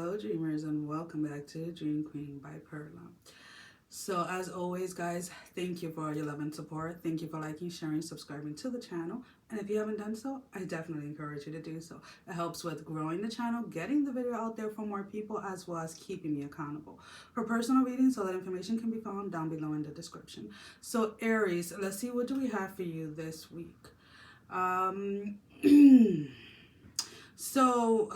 Hello dreamers, and welcome back to Dream Queen by Perla. So as always guys, thank you for all your love and support. Thank you for liking, sharing, subscribing to the channel. And if you haven't done so, I definitely encourage you to do so. It helps with growing the channel, getting the video out there for more people, as well as keeping me accountable. For personal readings, all that information can be found down below in the description. So Aries, let's see, what do we have for you this week? Um so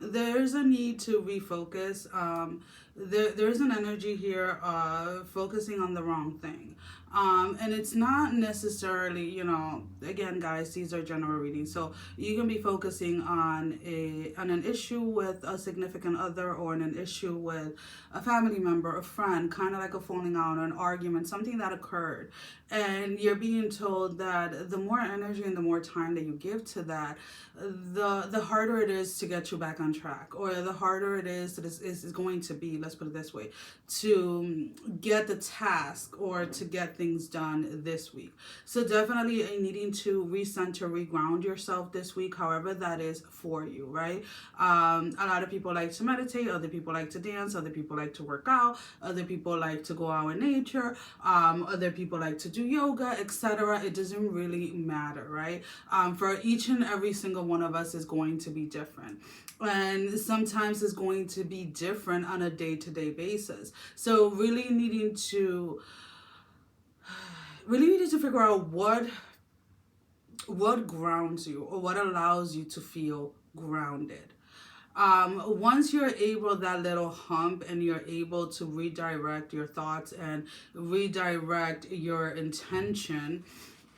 there's a need to refocus. There's an energy here of focusing on the wrong thing. And it's not necessarily, again guys, these are general readings. So you can be focusing on an issue with a significant other, or an issue with a family member, a friend, kind of like a falling out or an argument, something that occurred. And you're being told that the more energy and the more time that you give to that, the harder it is to get you back on track, or the harder it is that is going to be, let's put it this way, to get the task or to get things done this week. So definitely needing to recenter, reground yourself this week, however that is for you, right? A lot of people like to meditate, other people like to dance, other people like to work out, other people like to go out in nature, other people like to do yoga, etc. It doesn't really matter, right? For each and every single one of us is going to be different, and sometimes it's going to be different on a day-to-day basis. So really needing to figure out what grounds you, or what allows you to feel grounded. Once you're able, that little hump, and you're able to redirect your thoughts and redirect your intention,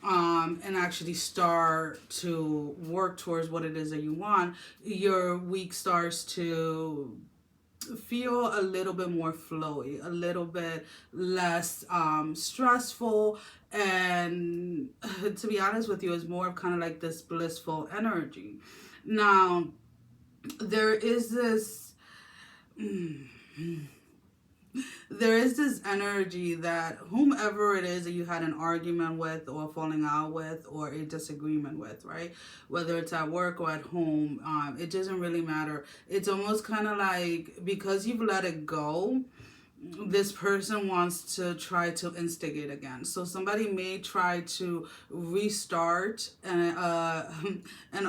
and actually start to work towards what it is that you want, your week starts to feel a little bit more flowy, a little bit less stressful, and to be honest with you, it's more of kind of like this blissful energy. Now, there is this energy that whomever it is that you had an argument with, or falling out with, or a disagreement with, right, whether it's at work or at home, it doesn't really matter. It's almost kind of like, because you've let it go, this person wants to try to instigate again. So somebody may try to restart an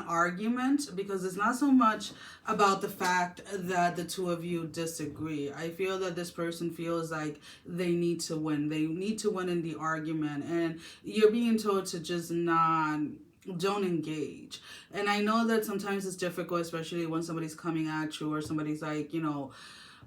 argument, because it's not so much about the fact that the two of you disagree. I feel that this person feels like they need to win. They need to win in the argument, and you're being told to just don't engage. And I know that sometimes it's difficult, especially when somebody's coming at you, or somebody's like,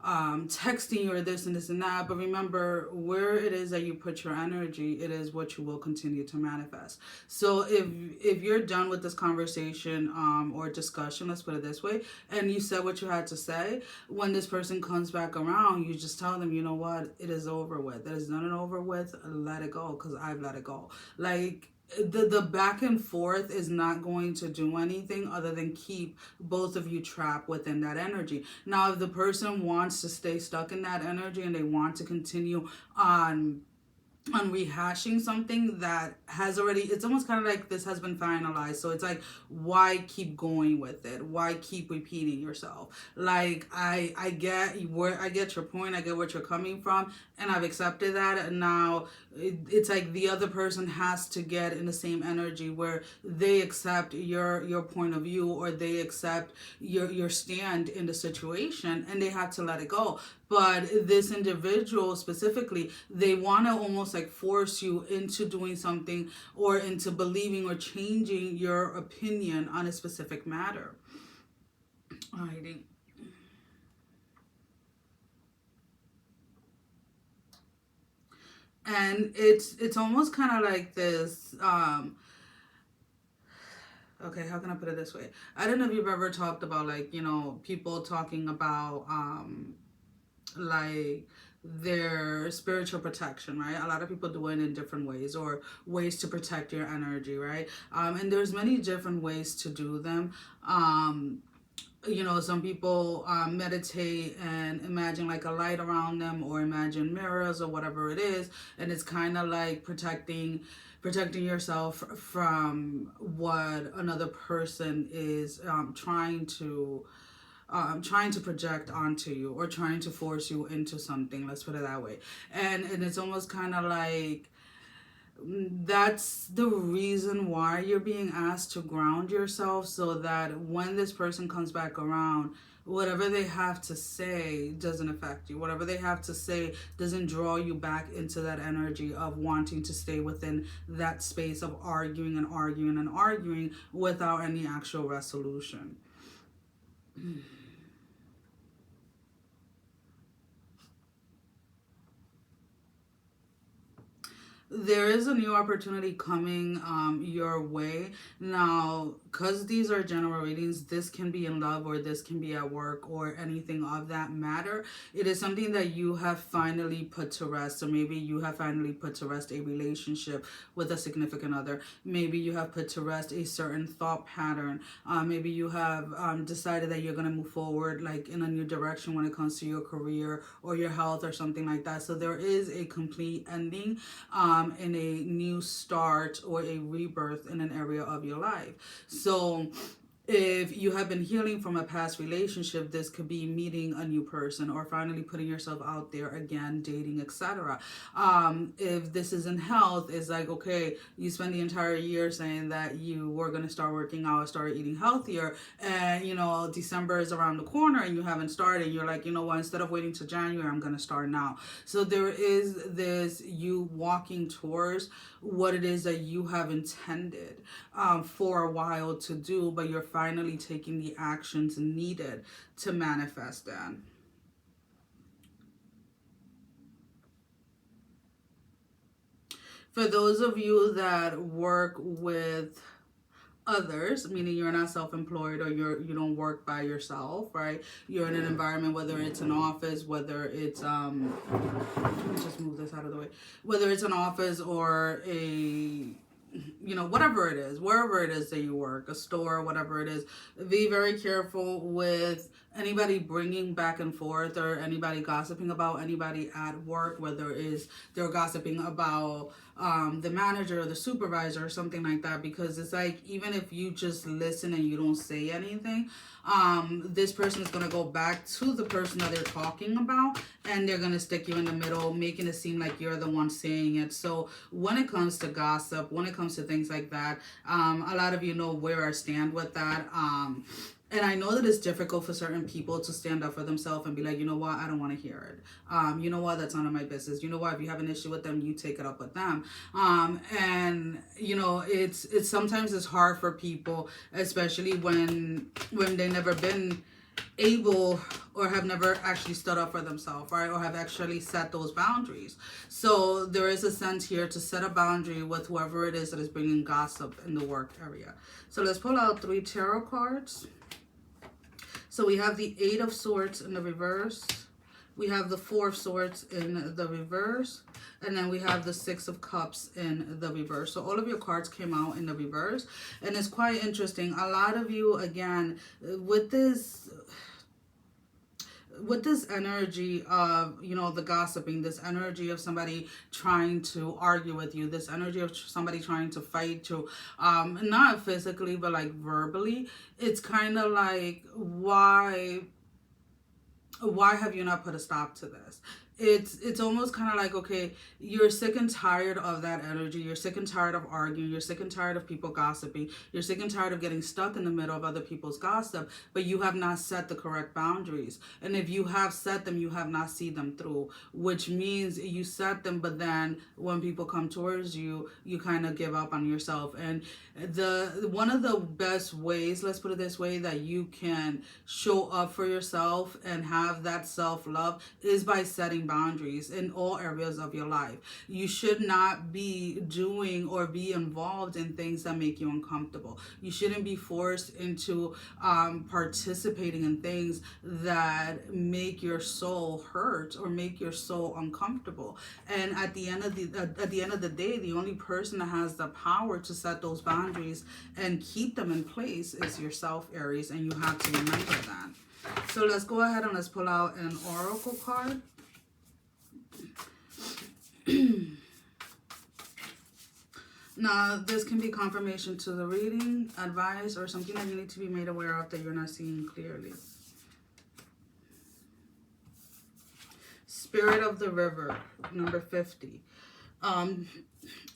texting you, or this and this and that. But remember, where it is that you put your energy, it is what you will continue to manifest. So if you're done with this conversation, or discussion, let's put it this way, and you said what you had to say, when this person comes back around, you just tell them, you know what, it is over with. It is done and over with. Let it go, because I've let it go. Like, the back and forth is not going to do anything other than keep both of you trapped within that energy. Now, if the person wants to stay stuck in that energy, and they want to continue on rehashing something that has already, it's almost kind of like this has been finalized. So it's like, why keep going with it? Why keep repeating yourself? Like, I get your point. I get what you're coming from, and I've accepted that. And now it's like the other person has to get in the same energy where they accept your point of view, or they accept your stand in the situation, and they have to let it go. But this individual specifically, they want to almost like force you into doing something, or into believing or changing your opinion on a specific matter. Alrighty. And it's almost kind of like this, okay, how can I put it this way? I don't know if you've ever talked about, like, people talking about like their spiritual protection, right? A lot of people do it in different ways, or ways to protect your energy, right? And there's many different ways to do them. Some people meditate and imagine like a light around them, or imagine mirrors, or whatever it is, and it's kind of like protecting protecting yourself from what another person is trying to project onto you, or trying to force you into something. Let's put it that way. And it's almost kind of like that's the reason why you're being asked to ground yourself, so that when this person comes back around, whatever they have to say doesn't affect you. Whatever they have to say doesn't draw you back into that energy of wanting to stay within that space of arguing and arguing and arguing without any actual resolution. There is a new opportunity coming your way now, because these are general readings. This can be in love, or this can be at work, or anything of that matter. It is something that you have finally put to rest. Or maybe you have finally put to rest a relationship with a significant other. Maybe you have put to rest a certain thought pattern. Maybe you have decided that you're going to move forward like in a new direction when it comes to your career or your health or something like that. So there is a complete ending in a new start or a rebirth in an area of your life. So if you have been healing from a past relationship, this could be meeting a new person, or finally putting yourself out there again, dating, etc. If this is in health, it's like, okay, you spend the entire year saying that you were going to start working out, start eating healthier, and December is around the corner and you haven't started. You're like, you know what, instead of waiting to January, I'm going to start now. So there is this, you walking towards what it is that you have intended for a while to do, but you're finally taking the actions needed to manifest that. For those of you that work with others, meaning you're not self-employed, or you don't work by yourself, right? You're in an environment, whether it's an office, whether it's let me just move this out of the way, whether it's an office or a whatever it is, wherever it is that you work, a store, whatever it is, be very careful with anybody bringing back and forth, or anybody gossiping about anybody at work, whether it is they're gossiping about the manager or the supervisor or something like that, because it's like, even if you just listen and you don't say anything, this person is going to go back to the person that they're talking about, and they're going to stick you in the middle, making it seem like you're the one saying it. So when it comes to gossip, when it comes to things like that, a lot of you know where I stand with that. And I know that it's difficult for certain people to stand up for themselves and be like, you know what, I don't want to hear it. You know what, that's none of my business. You know what, if you have an issue with them, you take it up with them. And it's sometimes it's hard for people, especially when they've never been able, or have never actually stood up for themselves, right? Or have actually set those boundaries. So there is a sense here to set a boundary with whoever it is that is bringing gossip in the work area. So let's pull out 3 tarot cards. So we have the 8 of Swords in the reverse. We have the 4 of Swords in the reverse. And then we have the 6 of Cups in the reverse. So all of your cards came out in the reverse. And it's quite interesting. A lot of you, again, with this energy of, the gossiping, this energy of somebody trying to argue with you, this energy of somebody trying to fight you, not physically, but like verbally, it's kind of like, why have you not put a stop to this? It's almost kind of like, okay, you're sick and tired of that energy. You're sick and tired of arguing. You're sick and tired of people gossiping. You're sick and tired of getting stuck in the middle of other people's gossip, but you have not set the correct boundaries. And if you have set them, you have not seen them through, which means you set them, but then when people come towards you, you kind of give up on yourself. And one of the best ways, let's put it this way, that you can show up for yourself and have that self-love is by setting boundaries in all areas of your life. You should not be doing or be involved in things that make you uncomfortable. You shouldn't be forced into participating in things that make your soul hurt or make your soul uncomfortable. And at the end of the day, the only person that has the power to set those boundaries and keep them in place is yourself, Aries, and you have to remember that. So let's go ahead and let's pull out an oracle card. Now, this can be confirmation to the reading, advice, or something that you need to be made aware of that you're not seeing clearly. Spirit of the River, number 50.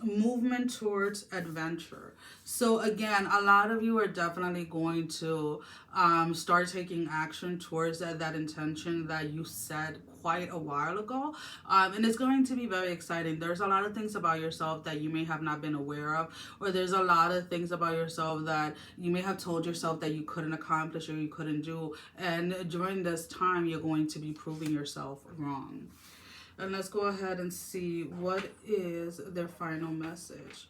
Movement towards adventure. So again, a lot of you are definitely going to start taking action towards that intention that you set quite a while ago, and it's going to be very exciting. There's a lot of things about yourself that you may have not been aware of, or there's a lot of things about yourself that you may have told yourself that you couldn't accomplish or you couldn't do, and during this time you're going to be proving yourself wrong. And let's go ahead and see what is their final message.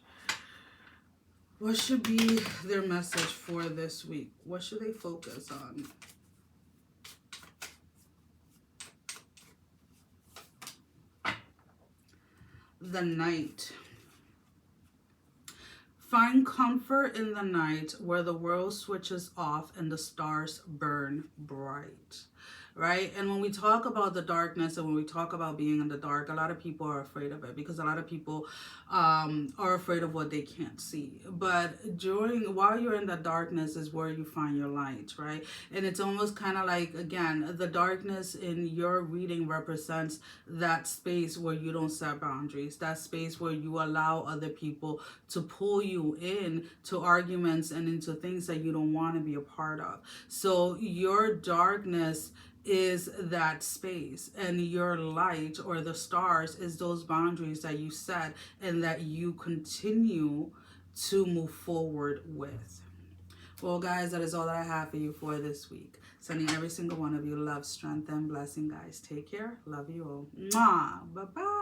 What should be their message for this week? What should they focus on? The Night. Find comfort in the night where the world switches off and the stars burn bright. Right? And when we talk about the darkness and when we talk about being in the dark, a lot of people are afraid of it because a lot of people are afraid of what they can't see. But while you're in the darkness is where you find your light, right? And it's almost kind of like, again, the darkness in your reading represents that space where you don't set boundaries, that space where you allow other people to pull you in to arguments and into things that you don't want to be a part of. So your darkness is that space, and your light or the stars is those boundaries that you set and that you continue to move forward with. Well, guys, that is all that I have for you for this week. Sending every single one of you love, strength, and blessing, guys. Take care. Love you all. Mwah. Bye-bye.